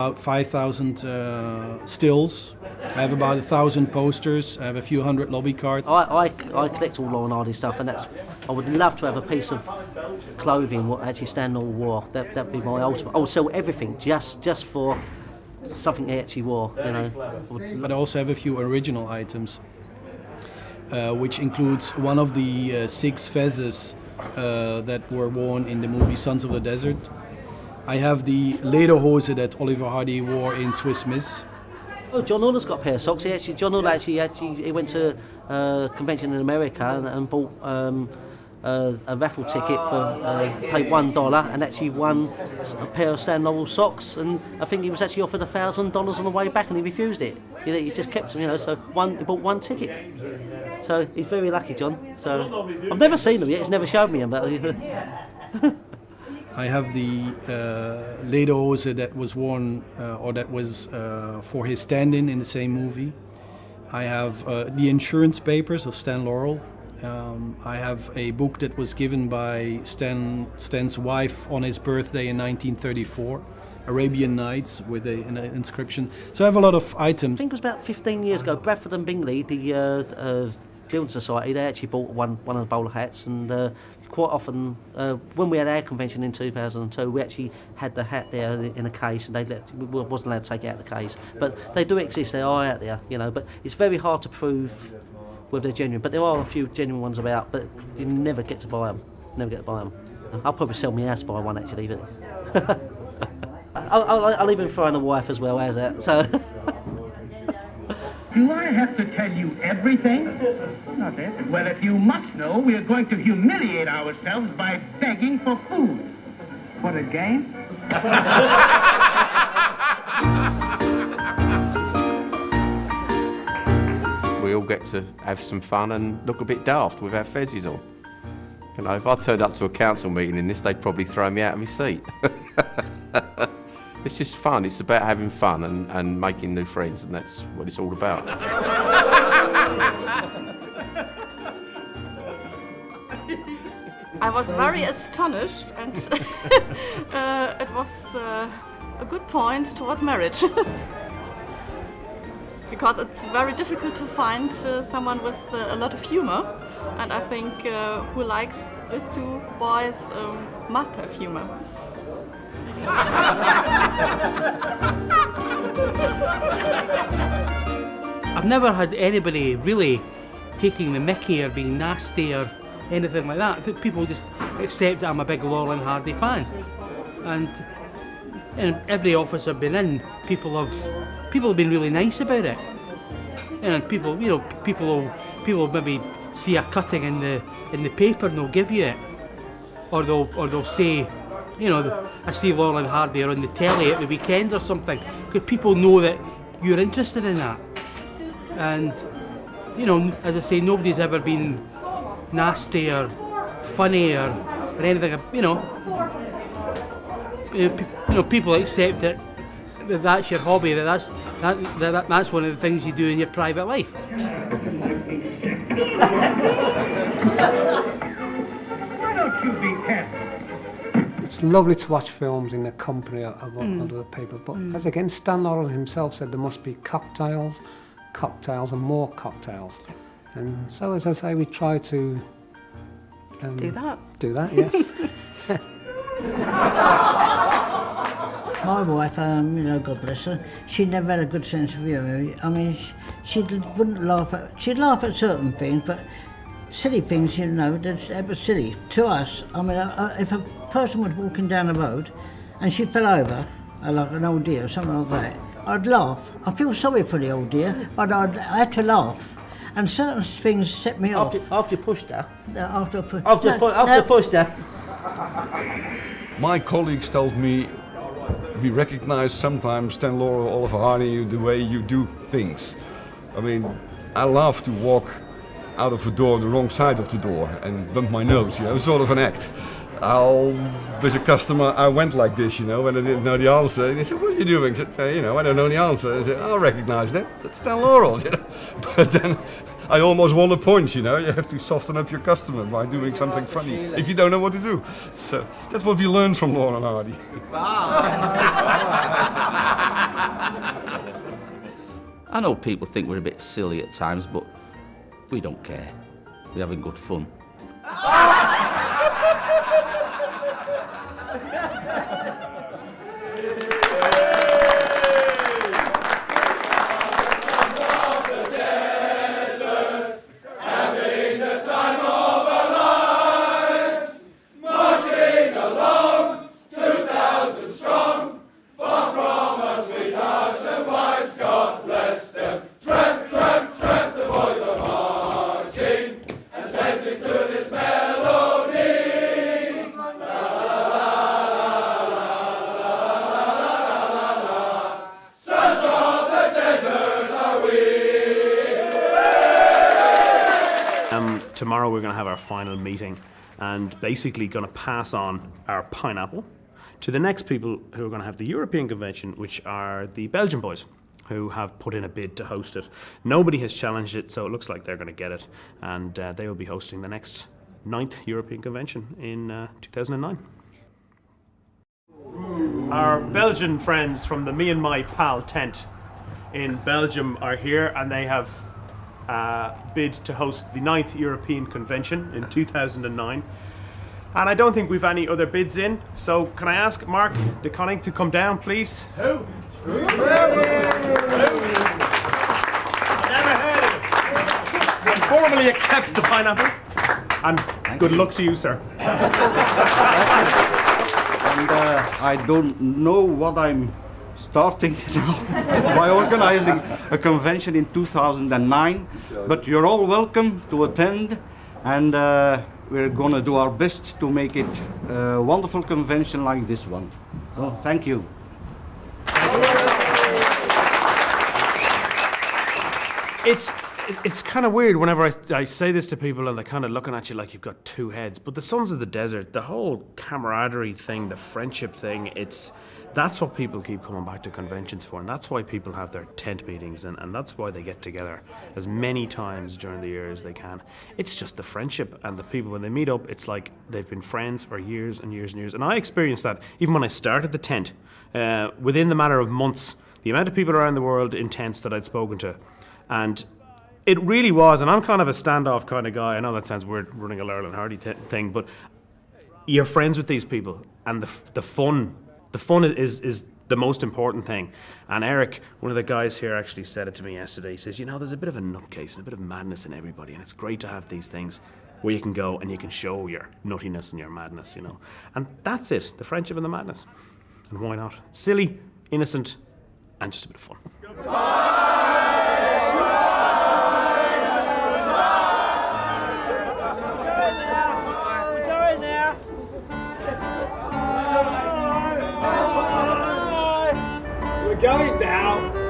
About 5,000 stills. I have about 1,000 posters. I have a few hundred lobby cards. I collect all Law and Hardy stuff, and I would love to have a piece of clothing what actually Stan Laurel wore. That'd be my ultimate. I would sell everything just for something he actually wore, you know. But I also have a few original items, which includes one of the 6 fezzes that were worn in the movie Sons of the Desert. I have the lederhose that Oliver Hardy wore in Swiss Miss. Oh, John Orr's got a pair of socks. John Orr he went to a convention in America and bought a raffle ticket for paid $1 and actually won a pair of Stan Laurel socks. And I think he was actually offered $1,000 on the way back, and he refused it. He just kept them, you know. So he bought one ticket. So he's very lucky, John. So I've never seen them yet. He's never showed me them, but. I have the lederhose that was worn, or that was for his stand-in the same movie. I have the insurance papers of Stan Laurel. I have a book that was given by Stan's wife on his birthday in 1934, Arabian Nights, with an inscription. So I have a lot of items. I think it was about 15 years ago, Bradford and Bingley, the Building Society, they actually bought one of the bowler hats, and quite often, when we had our convention in 2002, we actually had the hat there in a case, and we wasn't allowed to take it out of the case. But they do exist, they are out there, you know. But it's very hard to prove whether they're genuine. But there are a few genuine ones about, but you never get to buy them. Never get to buy them. I'll probably sell my house to buy one actually, but I'll even throw in a wife as well. How's that? So. Do I have to tell you everything? Not it. Well, if you must know, we are going to humiliate ourselves by begging for food. What a game. We all get to have some fun and look a bit daft with our fezzes on. You know, if I turned up to a council meeting in this, they'd probably throw me out of my seat. It's just fun. It's about having fun and making new friends, and that's what it's all about. I was very astonished, and it was a good point towards marriage. Because it's very difficult to find someone with a lot of humor, and I think who likes these two boys must have humor. I've never had anybody really taking the mickey or being nasty or anything like that. I think people just accept that I'm a big Laurel and Hardy fan, and in every office I've been in, people have been really nice about it. And people will maybe see a cutting in the paper and they'll give you it, or they'll say, you know, I see Laurel and Hardy are on the telly at the weekend or something, because people know that you're interested in that. And, you know, as I say, nobody's ever been nasty or funny or anything, you know. People accept it, that that's your hobby, that's one of the things you do in your private life. Why don't you be happy? It's lovely to watch films in the company of other people, but as again, Stan Laurel himself said there must be cocktails, and more cocktails. And so, as I say, we try to Do that, yeah. My wife, God bless her, she never had a good sense of humour. I mean, she'd laugh at certain things, but silly things, that was silly. To us, I mean, if a person was walking down the road and she fell over, like an old deer or something like that, I'd laugh. I feel sorry for the old deer, but I had to laugh. And certain things set me off. After you pushed her? After pushed her. My colleagues told me we recognize sometimes Stan Laurel, Oliver Hardy, the way you do things. I mean, I love to walk out of a door, the wrong side of the door, and bump my nose, sort of an act. With a customer, I went like this, when I didn't know the answer. They said, "What are you doing?" I said, I don't know the answer. I said, "I'll recognize that. That's Stan Laurel." But then I almost won a point, You have to soften up your customer by doing something funny if you don't know what to do. So that's what we learned from Laurel and Hardy. I know people think we're a bit silly at times, but we don't care. We're having good fun. Tomorrow we're going to have our final meeting and basically going to pass on our pineapple to the next people who are going to have the European convention, which are the Belgian boys who have put in a bid to host it. Nobody has challenged it, so it looks like they're going to get it, and they will be hosting the next 9th European convention in 2009. Our Belgian friends from the Me and My Pal tent in Belgium are here, and they have bid to host the 9th European Convention in 2009. And I don't think we've any other bids in, so can I ask Mark de Koning to come down, please? Who? Formally accept the pineapple, and good luck to you, sir. And I don't know what I'm starting now by organizing a convention in 2009, but you're all welcome to attend, and we're going to do our best to make it a wonderful convention like this one. So thank you. It's kind of weird whenever I say this to people and they're kind of looking at you like you've got two heads, but the Sons of the Desert, the whole camaraderie thing, the friendship thing, that's what people keep coming back to conventions for, and that's why people have their tent meetings, and that's why they get together as many times during the year as they can. It's just the friendship, and the people, when they meet up, it's like they've been friends for years and years and years. And I experienced that even when I started the tent. Within the matter of months, the amount of people around the world in tents that I'd spoken to, and it really was, and I'm kind of a standoff kind of guy. I know that sounds weird, running a Laurel and Hardy thing, but you're friends with these people, and the fun is the most important thing. And Eric, one of the guys here, actually said it to me yesterday. He says, there's a bit of a nutcase and a bit of madness in everybody, and it's great to have these things where you can go and you can show your nuttiness and your madness, And that's it, the friendship and the madness. And why not? Silly, innocent, and just a bit of fun. We're going now.